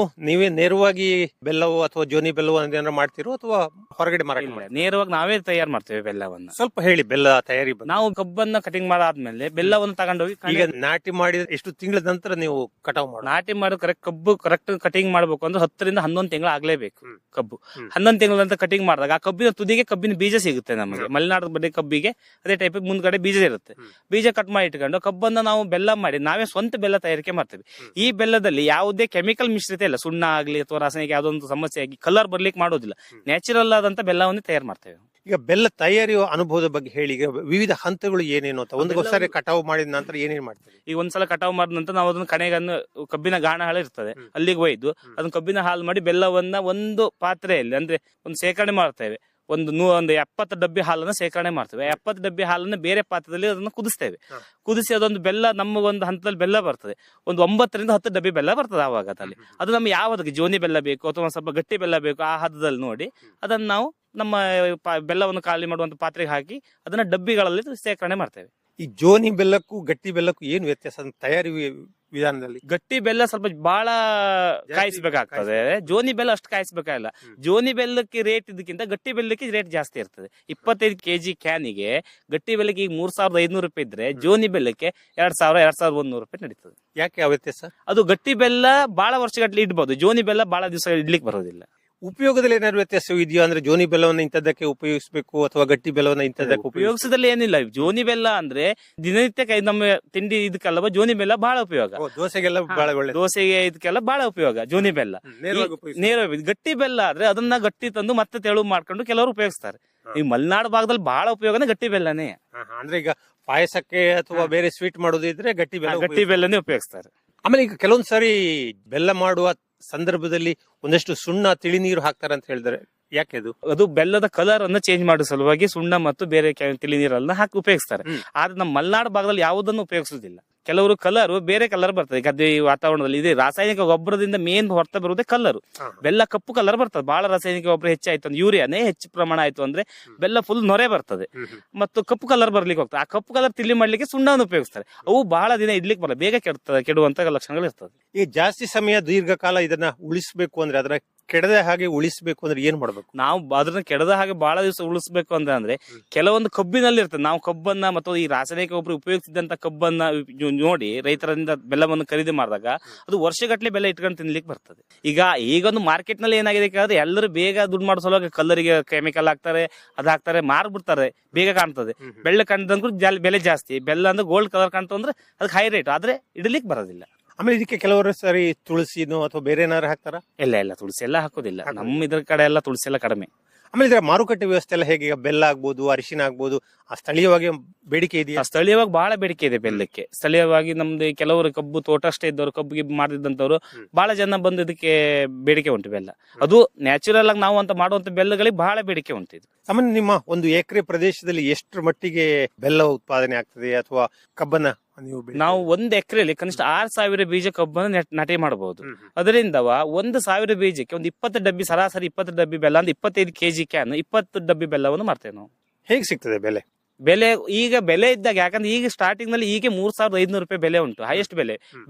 ನೀವೇ ನೇರವಾಗಿ ಬೆಲ್ಲವೋ ಅಥವಾ ಜೋನಿ ಬೆಲ್ಲವೋ ಏನಾದ್ರು ಮಾಡ್ತಿರೋ ಅಥವಾ ಹೊರಗಡೆ ಮಾರಾಟ ಮಾಡಿ? ನೇರವಾಗಿ ನಾವೇ ತಯಾರು ಮಾಡ್ತೇವೆ ಬೆಲ್ಲವನ್ನ. ಸ್ವಲ್ಪ ಹೇಳಿ ಬೆಲ್ಲ ತಯಾರಿ. ನಾವು ಕಬ್ಬನ್ನ ಕಟಿಂಗ್ ಮಾಡಾದ್ಮೇಲೆ ಬೆಲ್ಲವನ್ನು ತಗೊಂಡೋಗಿ ಈಗ ನಾಟಿ ಮಾಡಿದ ಎಷ್ಟು ತಿಂಗಳ ನಂತರ ನೀವು ಕಟಾವ್ ಮಾಡಿ? ನಾಟಿ ಮಾಡಿ ಕಬ್ಬು ಕರೆಕ್ಟ್ ಕಟಿಂಗ್ ಮಾಡ್ಬೇಕು ಅಂದ್ರೆ 10 ರಿಂದ 11 ತಿಂಗಳು ಆಗ್ಲೇಬೇಕು. ಕಬ್ಬು 11 ತಿಂಗಳ ನಂತರ ಕಟಿಂಗ್ ಮಾಡಿದಾಗ ಆ ಕಬ್ಬಿನ ತುದಿಗೆ ಕಬ್ಬಿನ ಬೀಜ ಸಿಗುತ್ತೆ ನಮಗೆ. ಮಲೆನಾಡು ಬಡ್ಡಿ ಕಬ್ಬಿಗೆ ಅದೇ ಟೈಪ್ ಮುಂದ್ಗಡೆ ಬೀಜ ಇರುತ್ತೆ. ಬೀಜ ಕಟ್ ಮಾಡಿ ಇಟ್ಕೊಂಡು ಕಬ್ಬನ್ನ ನಾವು ಬೆಲ್ಲ ಮಾಡಿ ನಾವೇ ಸ್ವಂತ ಬೆಲ್ಲ ತಯಾರಿಕೆ ಮಾಡ್ತೇವೆ. ಈ ಬೆಲ್ಲದಲ್ಲಿ ಯಾವುದೇ ಕೆಮಿಕಲ್ ಮಿಶ್ರಿತ ಇಲ್ಲ. ಸುಣ್ಣ ಆಗ್ಲಿ ಅಥವಾ ರಾಸಾಯನಿಕ ಯಾವ್ದೊಂದು ಸಮಸ್ಯೆ ಆಗಿ ಕಲರ್ ಬರ್ಲಿಕ್ಕೆ ಮಾಡೋದಿಲ್ಲ. ನ್ಯಾಚುರಲ್ ಆದಂತ ಬೆಲ್ಲವನ್ನು ತಯಾರು ಮಾಡ್ತೇವೆ. ಈಗ ಬೆಲ್ಲ ತಯಾರಿಯೋ ಅನುಭವದ ಬಗ್ಗೆ ಹೇಳಿ. ಈಗ ವಿವಿಧ ಹಂತಗಳು ಏನೇನು ಅಂತ ಒಂದ್ಸಾರಿ ಕಟಾವು ಮಾಡಿದ ನಂತರ ಏನೇನ್ ಮಾಡ್ತೀವಿ? ಈಗ ಒಂದ್ಸಲ ಕಟಾವು ಮಾಡಿದ ನಂತರ ನಾವು ಅದನ್ನ ಕಣೆಗನ್ನು ಕಬ್ಬಿನ ಗಾಣ ಹಾಳು ಇರ್ತದೆ ಅಲ್ಲಿಗೆ ಒಯ್ದು ಅದನ್ನ ಕಬ್ಬಿನ ಹಾಲು ಮಾಡಿ ಬೆಲ್ಲವನ್ನ ಒಂದು ಪಾತ್ರೆಯಲ್ಲಿ ಅಂದ್ರೆ ಒಂದು ಶೇಖರಣೆ ಮಾಡ್ತೇವೆ. ಒಂದು 70 ಡಬ್ಬಿ ಹಾಲನ್ನ ಶೇಖರಣೆ ಮಾಡ್ತೇವೆ. 70 ಡಬ್ಬಿ ಹಾಲನ್ನ ಬೇರೆ ಪಾತ್ರದಲ್ಲಿ ಅದನ್ನ ಕುದಿಸ್ತೇವೆ. ಕುದಿಸಿ ಅದೊಂದು ಬೆಲ್ಲ ನಮ್ಮ ಒಂದು ಹಂತದಲ್ಲಿ ಬೆಲ್ಲ ಬರ್ತದೆ. ಒಂದು 9 ರಿಂದ 10 ಡಬ್ಬಿ ಬೆಲ್ಲ ಬರ್ತದೆ ಆವಾಗ ಅದಲ್ಲಿ. ಅದು ನಮ್ಗೆ ಯಾವ್ದಕ್ಕೆ ಜೋನಿ ಬೆಲ್ಲ ಬೇಕು ಅಥವಾ ಸ್ವಲ್ಪ ಗಟ್ಟಿ ಬೆಲ್ಲ ಬೇಕು ಆ ಹದದಲ್ಲಿ ನೋಡಿ ಅದನ್ನ ನಾವು ನಮ್ಮ ಬೆಲ್ಲವನ್ನು ಖಾಲಿ ಮಾಡುವಂತ ಪಾತ್ರೆಗೆ ಹಾಕಿ ಅದನ್ನ ಡಬ್ಬಿಗಳಲ್ಲಿ ಶೇಖರಣೆ ಮಾಡ್ತೇವೆ. ಈ ಜೋನಿ ಬೆಲ್ಲಕ್ಕೂ ಗಟ್ಟಿ ಬೆಲ್ಲಕ್ಕೂ ಏನು ವ್ಯತ್ಯಾಸ? ತಯಾರಿ ವಿಧಾನದಲ್ಲಿ? ಗಟ್ಟಿ ಬೆಲ್ಲ ಸ್ವಲ್ಪ ಬಹಳ ಕಾಯಿಸ್ಬೇಕಾಗ್ತದೆ. ಜೋನಿ ಬೆಲ್ಲ ಅಷ್ಟು ಕಾಯಿಸ್ಬೇಕಾಗಿಲ್ಲ. ಜೋನಿ ಬೆಲ್ಲಕ್ಕೆ ರೇಟ್ ಇದಕ್ಕಿಂತ ಗಟ್ಟಿ ಬೆಲ್ಲಕ್ಕೆ ರೇಟ್ ಜಾಸ್ತಿ ಇರ್ತದೆ. 25 kg ಕ್ಯಾನಿಗೆ ಗಟ್ಟಿ ಬೆಲ್ಲಕ್ಕೆ ಈಗ 3500 ರೂಪಾಯಿ ಇದ್ರೆ ಜೋನಿ ಬೆಲ್ಲಕ್ಕೆ 2000-2100 ರೂಪಾಯಿ ನಡೀತದೆ. ಯಾಕೆ ಆ ವ್ಯತ್ಯಾಸ? ಅದು ಗಟ್ಟಿ ಬೆಲ್ಲ ಬಹಳ ವರ್ಷಗಟ್ಟಲೆ ಇಡ್ಬೋದು, ಜೋನಿ ಬೆಲ್ಲ ಬಹಳ ದಿವಸ ಇಡ್ಲಿಕ್ಕೆ ಬರೋದಿಲ್ಲ. ಉಪಯೋಗದಲ್ಲಿ ಏನಾದ್ರು ವ್ಯತ್ಯಾಸ ಇದೆಯಾ? ಅಂದ್ರೆ ಜೋನಿ ಬೆಲ್ಲವನ್ನ ಇಂಥದ್ದಕ್ಕೆ ಉಪಯೋಗಿಸಬೇಕು ಅಥವಾ ಗಟ್ಟಿ ಬೆಲ್ಲವನ್ನ ಇಂಥದ್ದಕ್ಕೆ ಉಪಯೋಗಿಸದಲ್ಲಿ ಏನಿಲ್ಲ. ಜೋನಿ ಬೆಲ್ಲ ಅಂದ್ರೆ ದಿನನಿತ್ಯ ನಮ್ಮ ತಿಂಡಿ ಇದಕ್ಕಲ್ಲವ ಜೋನಿ ಬೆಲ್ಲ ಬಹಳ ಉಪಯೋಗ. ದೋಸೆಗೆಲ್ಲ ಬಹಳ ಒಳ್ಳೆ, ದೋಸೆಗೆ ಇದಕ್ಕೆಲ್ಲ ಬಹಳ ಉಪಯೋಗ ಜೋನಿ ಬೆಲ್ಲ. ನೇರವಾಗಿ ಗಟ್ಟಿ ಬೆಲ್ಲ ಆದ್ರೆ ಅದನ್ನ ಗಟ್ಟಿ ತಂದು ಮತ್ತೆ ತೆಳು ಮಾಡ್ಕೊಂಡು ಕೆಲವರು ಉಪಯೋಗಿಸ್ತಾರೆ. ಈ ಮಲೆನಾಡು ಭಾಗದಲ್ಲಿ ಬಹಳ ಉಪಯೋಗನೇ ಗಟ್ಟಿ ಬೆಲ್ಲನೇ. ಅಂದ್ರೆ ಈಗ ಪಾಯಸಕ್ಕೆ ಅಥವಾ ಬೇರೆ ಸ್ವೀಟ್ ಮಾಡೋದಿದ್ರೆ ಗಟ್ಟಿ ಬೆಲ್ಲನೇ ಉಪಯೋಗಿಸ್ತಾರೆ. ಆಮೇಲೆ ಈಗ ಕೆಲವೊಂದ್ ಸಾರಿ ಬೆಲ್ಲ ಮಾಡುವ ಸಂದರ್ಭದಲ್ಲಿ ಒಂದಷ್ಟು ಸುಣ್ಣ, ತಿಳಿ ನೀರು ಹಾಕ್ತಾರೆ ಅಂತ ಹೇಳಿದ್ರೆ ಯಾಕೆ ಅದು? ಅದು ಬೆಲ್ಲದ ಕಲರ್ ಅನ್ನ ಚೇಂಜ್ ಮಾಡೋ ಸಲುವಾಗಿ ಸುಣ್ಣ ಮತ್ತು ಬೇರೆ ತಿಳಿ ನೀರನ್ನ ಹಾಕಿ ಉಪಯೋಗಿಸ್ತಾರೆ. ಆದ್ರೆ ನಮ್ಮ ಮಲೆನಾಡು ಭಾಗದಲ್ಲಿ ಯಾವುದನ್ನು ಉಪಯೋಗಿಸುದಿಲ್ಲ. ಕೆಲವರು ಕಲರ್ ಬೇರೆ ಕಲರ್ ಬರ್ತದೆ ಗದ್ದೆ ವಾತಾವರಣದಲ್ಲಿ. ಇದೆ ರಾಸಾಯನಿಕ ಗೊಬ್ಬರದಿಂದ ಮೇನ್ ಹೊರತ ಬರುವುದೇ ಕಲರ್. ಬೆಲ್ಲ ಕಪ್ಪು ಕಲರ್ ಬರ್ತದೆ. ಬಹಳ ರಾಸಾಯನಿಕ ಗೊಬ್ಬರ ಹೆಚ್ಚಾಯ್ತು ಅಂದ್ರೆ, ಯೂರಿಯಾನೇ ಹೆಚ್ಚು ಪ್ರಮಾಣ ಆಯ್ತು ಅಂದ್ರೆ ಬೆಲ್ಲ ಫುಲ್ ನೊರೆ ಬರ್ತದೆ ಮತ್ತು ಕಪ್ಪು ಕಲರ್ ಬರ್ಲಿಕ್ಕೆ ಹೋಗ್ತದೆ. ಆ ಕಪ್ಪು ಕಲರ್ ತಿಳಿ ಮಾಡ್ಲಿಕ್ಕೆ ಸುಣ್ಣವನ್ನು ಉಪಯೋಗಿಸ್ತಾರೆ. ಅವು ಬಹಳ ದಿನ ಇಡ್ಲಿಕ್ಕೆ ಬರಲ್ಲ, ಬೇಗ ಕೆಡುವಂತ ಲಕ್ಷಣಗಳು ಇರ್ತದೆ. ಈ ಜಾಸ್ತಿ ಸಮಯ ದೀರ್ಘಕಾಲ ಇದನ್ನ ಉಳಿಸಬೇಕು ಅಂದ್ರೆ, ಅದರ ಕೆಡದ ಹಾಗೆ ಉಳಿಸಬೇಕು ಅಂದ್ರೆ ಏನ್ ಮಾಡ್ಬೇಕು? ನಾವು ಅದನ್ನ ಕೆಡದ ಹಾಗೆ ಬಹಳ ದಿವಸ ಉಳಿಸಬೇಕು ಅಂದ್ರೆ ಕೆಲವೊಂದು ಕಬ್ಬಿನಲ್ಲಿ ಇರ್ತದೆ. ನಾವು ಕಬ್ಬನ್ನ ಮತ್ತು ಈ ರಾಸಾಯನಿಕ ಗೊಬ್ಬರ ಉಪಯೋಗಿಸಿದಂತ ಕಬ್ಬನ್ನ ನೋಡಿ ರೈತರಿಂದ ಬೆಲ್ಲವನ್ನು ಖರೀದಿ ಮಾಡಿದಾಗ ಅದು ವರ್ಷಗಟ್ಟಲೆ ಬೆಲ್ಲ ಇಟ್ಕೊಂಡು ತಿನ್ಲಿಕ್ಕೆ ಬರ್ತದೆ. ಈಗೊಂದು ಮಾರ್ಕೆಟ್ ನಲ್ಲಿ ಏನಾಗಿದೆ ಅಂದ್ರೆ ಎಲ್ಲರೂ ಬೇಗ ದುಡ್ಡು ಮಾಡೋ ಸಲುವಾಗಿ ಕಲ್ಲರಿಗೆ ಕೆಮಿಕಲ್ ಹಾಕ್ತಾರೆ, ಅದಾಕ್ತಾರೆ, ಮಾರ್ಬಿಡ್ತಾರೆ, ಬೇಗ ಕಾಣ್ತದೆ. ಬೆಲ್ಲ ಕಂಡಂಗೂ ಬೆಲೆ ಜಾಸ್ತಿ. ಬೆಲ್ಲ ಅಂದ್ರೆ ಗೋಲ್ಡ್ ಕಲರ್ ಕಾಣ್ತು ಅಂದ್ರೆ ಅದಕ್ಕೆ ಹೈ ರೇಟ್, ಆದ್ರೆ ಇಡಲಿಕ್ಕೆ ಬರೋದಿಲ್ಲ. ಆಮೇಲೆ ಇದಕ್ಕೆ ಕೆಲವರು ಸರಿ ತುಳಸಿನೋ ಅಥವಾ ಬೇರೆ ಏನಾರು ಹಾಕ್ತಾರ? ಇಲ್ಲ ತುಳಸಿ ಎಲ್ಲ ಹಾಕೋದಿಲ್ಲ. ನಮ್ಮ ಇದ್ರ ಕಡೆ ಎಲ್ಲ ತುಳಸಿ ಎಲ್ಲ ಕಡಿಮೆ. ಆಮೇಲೆ ಇದರ ಮಾರುಕಟ್ಟೆ ವ್ಯವಸ್ಥೆ ಎಲ್ಲ ಹೇಗೆ? ಬೆಲ್ಲ ಆಗ್ಬೋದು, ಅರಿಶಿನ ಆಗ್ಬೋದು, ಸ್ಥಳೀಯವಾಗಿ ಬೇಡಿಕೆ ಇದೆಯಾ? ಸ್ಥಳೀಯವಾಗಿ ಬಹಳ ಬೇಡಿಕೆ ಇದೆ ಬೆಲ್ಲಕ್ಕೆ. ಸ್ಥಳೀಯವಾಗಿ ನಮ್ದು ಕೆಲವರು ಕಬ್ಬು ತೋಟ ಅಷ್ಟೇ ಇದ್ದವರು, ಕಬ್ಬಿಗೆ ಮಾಡಿದಂತವ್ರು ಬಹಳ ಜನ ಬಂದು ಇದಕ್ಕೆ ಬೇಡಿಕೆ ಉಂಟು. ಬೆಲ್ಲ ಅದು ನ್ಯಾಚುರಲ್ ಆಗಿ ನಾವು ಅಂತ ಮಾಡುವಂತ ಬೆಲ್ಲಗಳಿಗೆ ಬಹಳ ಬೇಡಿಕೆ ಉಂಟು. ಇದು ಸಾಮಾನ್ಯ ನಿಮ್ಮ 1 ಎಕರೆ ಪ್ರದೇಶದಲ್ಲಿ ಎಷ್ಟರ ಮಟ್ಟಿಗೆ ಬೆಲ್ಲ ಉತ್ಪಾದನೆ ಆಗ್ತದೆ ಅಥವಾ ಕಬ್ಬನ್ನ ನಾವು 1 ಎಕರೆಯಲ್ಲಿ ಕನಿಷ್ಠ 6000 ಬೀಜ ಕಬ್ಬನ್ನು ನಾಟಿ ಮಾಡಬಹುದು. ಅದರಿಂದ 1000 ಬೀಜಕ್ಕೆ ಒಂದು 20 ಡಬ್ಬಿ, ಸರಾಸರಿ 20 ಡಬ್ಬಿ ಬೆಲ್ಲ ಅಂದ್ರೆ 25 kg ಕ್ಯಾನ್ 20 ಡಬ್ಬಿ ಬೆಲ್ಲವನ್ನು ಮಾಡ್ತೇವೆ ನಾವು. ಹೇಗೆ ಸಿಗ್ತದೆ ಬೆಲೆ? ಈಗ ಬೆಲೆ ಇದ್ದಾಗ, ಯಾಕಂದ್ರೆ ಈಗ ಸ್ಟಾರ್ಟಿಂಗ್ ನಲ್ಲಿ ಈಗ 3500 ರೂಪಾಯಿ ಬೆಲೆ ಉಂಟು, ಹೈಯೆಸ್ಟ್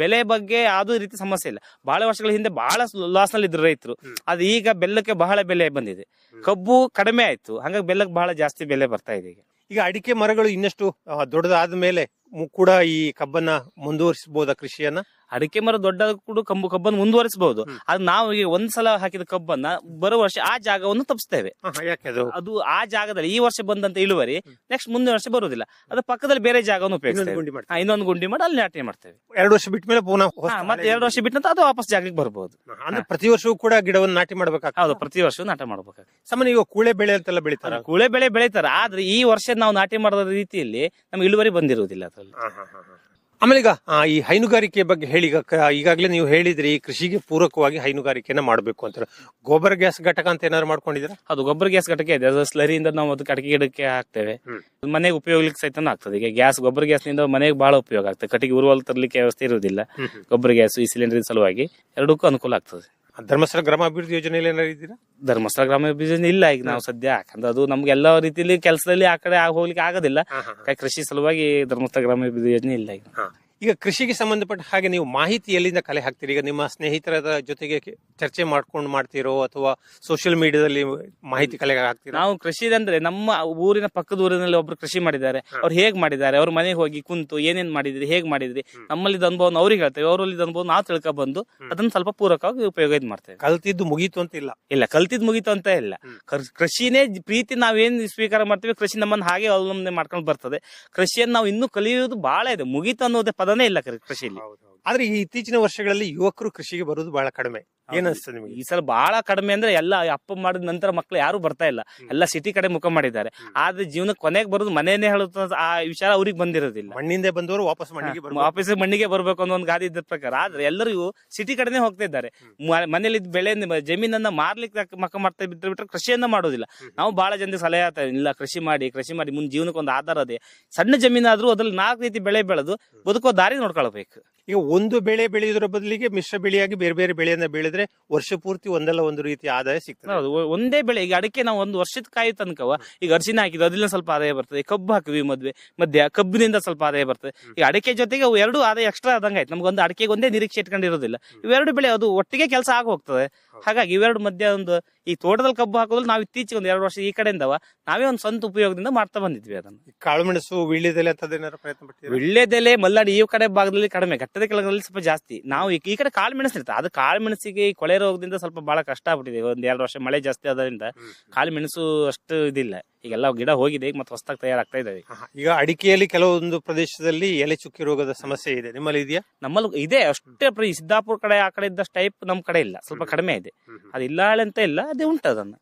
ಬೆಲೆ ಬಗ್ಗೆ ಯಾವುದೇ ರೀತಿ ಸಮಸ್ಯೆ ಇಲ್ಲ. ಬಹಳ ವರ್ಷಗಳ ಹಿಂದೆ ಬಹಳ ಲಾಸ್ ನಲ್ಲಿ ಇದ್ರು ರೈತರು. ಅದು ಈಗ ಬೆಲ್ಲಕ್ಕೆ ಬಹಳ ಬೆಲೆ ಬಂದಿದೆ. ಕಬ್ಬು ಕಡಿಮೆ ಆಯ್ತು, ಹಂಗಾಗಿ ಬೆಲ್ಲಕ್ಕೆ ಬಹಳ ಜಾಸ್ತಿ ಬೆಲೆ ಬರ್ತಾ ಇದೆ. ಈಗ ಅಡಿಕೆ ಮರಗಳು ಇನ್ನಷ್ಟು ದೊಡ್ಡದಾದ ಮೇಲೆ ಕೂಡ ಈ ಕಬ್ಬನ್ನ ಮುಂದುವರಿಸಬಹುದಾ ಕೃಷಿಯನ್ನ? ಅಡಿಕೆ ಮರ ದೊಡ್ಡ ಕೂಡ ಕಬ್ಬನ್ನು ಮುಂದುವರಿಸಬಹುದು. ಅದು ನಾವು ಈಗ ಒಂದ್ಸಲ ಹಾಕಿದ ಕಬ್ಬನ್ನ ಬರುವ ವರ್ಷ ಆ ಜಾಗವನ್ನು ತಪ್ಪಿಸ್ತೇವೆ. ಅದು ಆ ಜಾಗದಲ್ಲಿ ಈ ವರ್ಷ ಬಂದಂತ ಇಳುವರಿ ನೆಕ್ಸ್ಟ್ ಮುಂದಿನ ವರ್ಷ ಬರುವುದಿಲ್ಲ. ಅದ್ರ ಪಕ್ಕದಲ್ಲಿ ಬೇರೆ ಜಾಗವನ್ನು ಉಪಯೋಗಿಸ್ತೇವೆ. ಇನ್ನೊಂದು ಗುಂಡಿ ಮಾಡಿ ಅಲ್ಲಿ ನಾಟಿ ಮಾಡ್ತೇವೆ. 2 ವರ್ಷ ಬಿಟ್ಟ ಮೇಲೆ ಪುನಃ ಮತ್ತೆ 2 ವರ್ಷ ಬಿಟ್ಟ ಅದು ವಾಪಸ್ ಜಾಗಕ್ಕೆ ಬರಬಹುದು. ಅಂದ್ರೆ ಪ್ರತಿ ವರ್ಷವೂ ಕೂಡ ಗಿಡವನ್ನು ನಾಟಿ ಮಾಡ್ಬೇಕಾಗ್ತದೆ? ಹೌದು, ಪ್ರತಿ ವರ್ಷವೂ ನಾಟಿ ಮಾಡ್ಬೇಕಾಗ್ತದೆ. ಸಾಮಾನ್ಯ ಈಗ ಕೂಳೆ ಬೆಳೆ ಅಂತೆಲ್ಲ ಬೆಳಿತಾರೆ. ಕೂಳೆ ಬೆಳೆ ಬೆಳಿತಾರೆ, ಆದ್ರೆ ಈ ವರ್ಷ ನಾವು ನಾಟಿ ಮಾಡಿದ ರೀತಿಯಲ್ಲಿ ನಮ್ಗೆ ಇಳುವರಿ ಬಂದಿರುವುದಿಲ್ಲ ಅದರಲ್ಲಿ. ಆಮೇಲೆ ಈಗ ಈ ಹೈನುಗಾರಿಕೆ ಬಗ್ಗೆ ಹೇಳಿ. ಈಗಾಗಲೇ ನೀವು ಹೇಳಿದ್ರಿ ಕೃಷಿಗೆ ಪೂರಕವಾಗಿ ಹೈನುಗಾರಿಕೆನ ಮಾಡಬೇಕು ಅಂತ. ಗೊಬ್ಬರ ಗ್ಯಾಸ್ ಘಟಕ ಅಂತ ಏನಾದ್ರು ಮಾಡ್ಕೊಂಡಿದ್ದೀರಾ? ಅದು ಗೊಬ್ಬರ ಗ್ಯಾಸ್ ಘಟಕ ಇದೆ. ಅದು ಸ್ಲರಿಯಿಂದ ನಾವು ಅದಕ್ಕೆ ಕಟ್ಟಿಗೆ ಗಿಡಕ್ಕೆ ಹಾಕ್ತೇವೆ. ಮನೆಗೆ ಉಪಯೋಗಕ್ಕೆ ಸಹಿತ ಆಗ್ತದೆ. ಈಗ ಗ್ಯಾಸ್, ಗೊಬ್ಬರ ಗ್ಯಾಸ್ ನಿಂದ ಮನೆಗೆ ಬಹಳ ಉಪಯೋಗ ಆಗ್ತದೆ. ಕಟ್ಟಿಗೆ ಉರುವಲ್ ತರಲಿಕ್ಕೆ ವ್ಯವಸ್ಥೆ ಇರುವುದಿಲ್ಲ. ಗೊಬ್ಬರ ಗ್ಯಾಸ್ ಈ ಸಿಲಿಂಡರ್ ಸಲುವಾಗಿ ಎರಡಕ್ಕೂ ಅನುಕೂಲ ಆಗ್ತದೆ. ಧರ್ಮಸ್ಥಳ ಗ್ರಾಮಾಭಿವೃದ್ಧಿ ಯೋಜನೆಯಲ್ಲಿ ಏನಾದ್ರು ಇದ್ದೀರಾ? ಧರ್ಮಸ್ಥಳ ಗ್ರಾಮಾಭಿವೃದ್ಧಿ ಇಲ್ಲ ಈಗ ನಾವು ಸದ್ಯ. ಯಾಕಂದ್ರೆ ಅದು ನಮ್ಗೆ ಎಲ್ಲಾ ರೀತಿಯಲ್ಲಿ ಕೆಲಸದಲ್ಲಿ ಆ ಕಡೆ ಹೋಗ್ಲಿಕ್ಕೆ ಆಗೋದಿಲ್ಲ. ಕೃಷಿ ಸಲುವಾಗಿ ಧರ್ಮಸ್ಥಳ ಗ್ರಾಮಾಭಿವೃದ್ಧಿ ಯೋಜನೆ ಇಲ್ಲ ಈಗ. ಈಗ ಕೃಷಿಗೆ ಸಂಬಂಧಪಟ್ಟ ಹಾಗೆ ನೀವು ಮಾಹಿತಿ ಎಲ್ಲಿಂದ ಕಲೆ ಹಾಕ್ತೀರಿ? ಈಗ ನಿಮ್ಮ ಸ್ನೇಹಿತರ ಜೊತೆಗೆ ಚರ್ಚೆ ಮಾಡ್ಕೊಂಡು ಮಾಡ್ತೀರೋ ಅಥವಾ ಸೋಷಿಯಲ್ ಮೀಡಿಯಾದಲ್ಲಿ ಮಾಹಿತಿ ಕಲೆ ಹಾಕ್ತೀರಾ? ನಾವು ಕೃಷಿ ಅಂದ್ರೆ ನಮ್ಮ ಊರಿನ ಪಕ್ಕದ ಊರಿನಲ್ಲಿ ಒಬ್ರು ಕೃಷಿ ಮಾಡಿದ್ದಾರೆ, ಅವ್ರು ಹೇಗ್ ಮಾಡಿದ್ದಾರೆ, ಅವ್ರ ಮನೆಗೆ ಹೋಗಿ ಕುಂತು ಏನೇನ್ ಮಾಡಿದ್ರಿ, ಹೇಗ್ ಮಾಡಿದ್ರಿ, ನಮ್ಮಲ್ಲಿ ಅನುಭವ ಅವ್ರಿಗೆ ಹೇಳ್ತೇವೆ, ಅವರಲ್ಲಿ ಅನುಭವ ನಾವು ತಿಳ್ಕೊ ಬಂದು ಅದನ್ನ ಸ್ವಲ್ಪ ಪೂರಕವಾಗಿ ಉಪಯೋಗ ಮಾಡ್ತೇವೆ. ಕಲ್ತಿದ್ದು ಮುಗೀತು ಅಂತ ಇಲ್ಲ, ಕಲ್ತಿದ್ ಮುಗೀತು ಅಂತ ಇಲ್ಲ. ಕೃಷಿನೇ ಪ್ರೀತಿ ನಾವೇನ್ ಸ್ವೀಕಾರ ಮಾಡ್ತೇವೆ, ಕೃಷಿ ನಮ್ಮನ್ನ ಹಾಗೆ ಅವಲಂಬನೆ ಮಾಡ್ಕೊಂಡು ಬರ್ತದೆ. ಕೃಷಿಯನ್ನು ನಾವು ಇನ್ನೂ ಕಲಿಯುವುದು ಬಹಳ ಇದೆ. ಮುಗೀತು ಅನ್ನೋದೇ ಪದನೇ ಇಲ್ಲ ಕೃಷಿಯಲ್ಲಿ. ಆದ್ರೆ ಈ ಇತ್ತೀಚಿನ ವರ್ಷಗಳಲ್ಲಿ ಯುವಕರು ಕೃಷಿಗೆ ಬರುವುದು ಬಹಳ ಕಡಿಮೆ. ಏನಿಸ್ತದೆ ನಿಮಗೆ? ಈ ಸಲ ಬಹಳ ಕಡಿಮೆ ಅಂದ್ರೆ ಎಲ್ಲ ಅಪ್ಪ ಮಾಡಿದ ನಂತರ ಮಕ್ಳು ಯಾರು ಬರ್ತಾ ಇಲ್ಲ, ಎಲ್ಲ ಸಿಟಿ ಕಡೆ ಮುಖ ಮಾಡಿದ್ದಾರೆ. ಆದ್ರೆ ಜೀವನ ಕೊನೆಗೆ ಬರೋದು ಮನೇನೆ ಹೇಳುತ್ತ ಆ ವಿಚಾರ ಅವ್ರಿಗೆ ಬಂದಿರೋದಿಲ್ಲ. ಮಣ್ಣಿಂದ ಬಂದವರು ವಾಪಸ್ ಮಣ್ಣಿಗೆ ಬರ್ಬೇಕು ಅನ್ನೋ ಒಂದು ಗಾದಿ ಇದ್ದ ಪ್ರಕಾರ. ಆದ್ರೆ ಎಲ್ಲರಿಗೂ ಸಿಟಿ ಕಡೆನೆ ಹೋಗ್ತಾ ಇದ್ದಾರೆ. ಮನೇಲಿ ಬೆಳೆ ಜಮೀನನ್ನ ಮಾರ್ಲಿಕ್ಕೆ ಮಕ್ಕ ಮಾಡ್ತಾ ಬಿಟ್ರೆ ಕೃಷಿಯನ್ನ ಮಾಡೋದಿಲ್ಲ. ನಾವು ಬಹಳ ಜನರಿಗೆ ಸಲಹೆ ಆಗ್ತಾ ಇಲ್ಲ, ಕೃಷಿ ಮಾಡಿ ಮುಂದ್ ಜೀವನಕ್ಕೆ ಒಂದು ಆಧಾರ ಅದೇ. ಸಣ್ಣ ಜಮೀನಾದ್ರೂ ಅದ್ರಲ್ಲಿ 4 ರೀತಿ ಬೆಳೆ ಬೆಳೆದು ಬದುಕೋ ದಾರಿ ನೋಡ್ಕೊಳ್ಬೇಕು. ಈಗ ಒಂದು ಬೆಳೆ ಬೆಳೆಯೋದ್ರ ಬದಲಿಗೆ ಮಿಶ್ರ ಬೆಳೆಯಾಗಿ ಬೇರೆ ಬೇರೆ ಬೆಳೆಯನ್ನ ಬೆಳೆದ್ರೆ ವರ್ಷ ಪೂರ್ತಿ ಒಂದಲ್ಲ ಒಂದು ರೀತಿಯ ಆದಾಯ ಸಿಗ್ತದೆ. ಹೌದು, ಒಂದೇ ಬೆಳೆ. ಈಗ ಅಡಿಕೆ ನಾವು ಒಂದು ವರ್ಷದ ಕಾಯಿ ತನಕವ ಈಗ ಅರಿಶಿನ ಹಾಕಿದ್ವಿ, ಅದ್ರಿಂದ ಸ್ವಲ್ಪ ಆದಾಯ ಬರ್ತದೆ. ಕಬ್ಬು ಹಾಕಿದ್ವಿ ಮಧ್ಯ ಕಬ್ಬಿನಿಂದ ಸ್ವಲ್ಪ ಆದಾಯ ಬರ್ತದೆ. ಈಗ ಅಡಿಕೆ ಜೊತೆಗೆ ಅವು ಎರಡು ಆದಾಯ ಎಕ್ಸ್ಟ್ರಾ ಆದಂಗೆ ಆಯ್ತು. ನಮ್ಗೊಂದು ಅಡಿಕೆಗೆ ಒಂದೇ ನಿರೀಕ್ಷೆ ಇಟ್ಕೊಂಡಿರೋದಿಲ್ಲ. ಇವೆರಡು ಬೆಳೆ ಅದು ಒಟ್ಟಿಗೆ ಕೆಲಸ ಆಗ ಹೋಗ್ತದೆ. ಹಾಗಾಗಿ ಇವೆರಡು ಮಧ್ಯ ಒಂದು ಈ ತೋಟದಲ್ಲಿ ಕಬ್ಬು ಹಾಕೋದ್ರಲ್ಲಿ ನಾವು ಇತ್ತೀಚೆಗೆ ಒಂದು 2 ವರ್ಷ ಈ ಕಡೆಯಿಂದವ ನಾವೇ ಒಂದು ಸ್ವಂತ ಉಪಯೋಗದಿಂದ ಮಾಡ್ತಾ ಬಂದಿದ್ವಿ ಅದನ್ನು. ಕಾಳುಮೆಣಸು, ವೀಳ್ಯದೆಲೆ ಅಂತದೇನಾದ್ರು ಪ್ರಯತ್ನ ಪಟ್ಟಿದ್ದೀರಾ? ವಿಳ್ಯದೆಲೆ, ಮಲ್ನಾಡಿ ಈ ಕಡೆ ಭಾಗದಲ್ಲಿ ಕಡಿಮೆ, ಘಟ್ಟದ ಕೆಳಗಲ್ಲಿ ಸ್ವಲ್ಪ ಜಾಸ್ತಿ. ನಾವು ಈ ಕಡೆ ಕಾಳುಮೆಣಸು ಇರ್ತದೆ. ಅದು ಕಾಳುಮೆಣಸಿಗೆ ಈ ಕೊಳೆ ರೋಗದಿಂದ ಸ್ವಲ್ಪ ಬಹಳ ಕಷ್ಟ ಆಗ್ಬಿಟ್ಟಿದೆ. 1-2 ವರ್ಷ ಮಳೆ ಜಾಸ್ತಿ ಆದ್ರಿಂದ ಕಾಳುಮೆಣಸು ಅಷ್ಟು ಇದಿಲ್ಲ. ಈಗೆಲ್ಲ ಗಿಡ ಹೋಗಿದೆ, ಈಗ ಮತ್ತೆ ಹೊಸದಾಗಿ ತಯಾರಾಗ್ತಾ ಇದಾವೆ. ಈಗ ಅಡಿಕೆಯಲ್ಲಿ ಕೆಲವೊಂದು ಪ್ರದೇಶದಲ್ಲಿ ಎಲೆ ಚುಕ್ಕಿ ರೋಗದ ಸಮಸ್ಯೆ ಇದೆ, ನಿಮ್ಮಲ್ಲಿ ಇದೆಯಾ? ನಮ್ಮಲ್ಲಿ ಇದೆ ಅಷ್ಟೇ. ಸಿದ್ದಾಪುರ ಕಡೆ ಆ ಕಡೆ ಇದ್ದಷ್ಟು ಟೈಪ್ ನಮ್ ಕಡೆ ಇಲ್ಲ, ಸ್ವಲ್ಪ ಕಡಿಮೆ ಇದೆ. ಅದಿಲ್ಲ ಅಂತ ಇಲ್ಲ, ಅದೇ ಉಂಟು ಅದನ್ನ.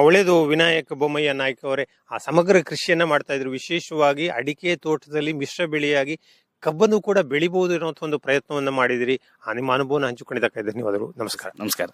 ಒಳ್ಳೇದು ವಿನಾಯಕ ಬೊಮ್ಮಯ್ಯ ನಾಯ್ಕ ಅವರೇ. ಆ ಸಮಗ್ರ ಕೃಷಿಯನ್ನ ಮಾಡ್ತಾ ಇದ್ರು. ವಿಶೇಷವಾಗಿ ಅಡಿಕೆ ತೋಟದಲ್ಲಿ ಮಿಶ್ರ ಬೆಳೆಯಾಗಿ ಕಬ್ಬನ್ನು ಕೂಡ ಬೆಳಿಬಹುದು ಅನ್ನೋ ಒಂದು ಪ್ರಯತ್ನವನ್ನ ಮಾಡಿದಿರಿ. ನಿಮ್ಮ ಅನುಭವನ ಹಂಚಿಕೊಂಡಿದ್ದಕ್ಕೆ ಧನ್ಯವಾದಗಳು. ನಮಸ್ಕಾರ. ನಮಸ್ಕಾರ.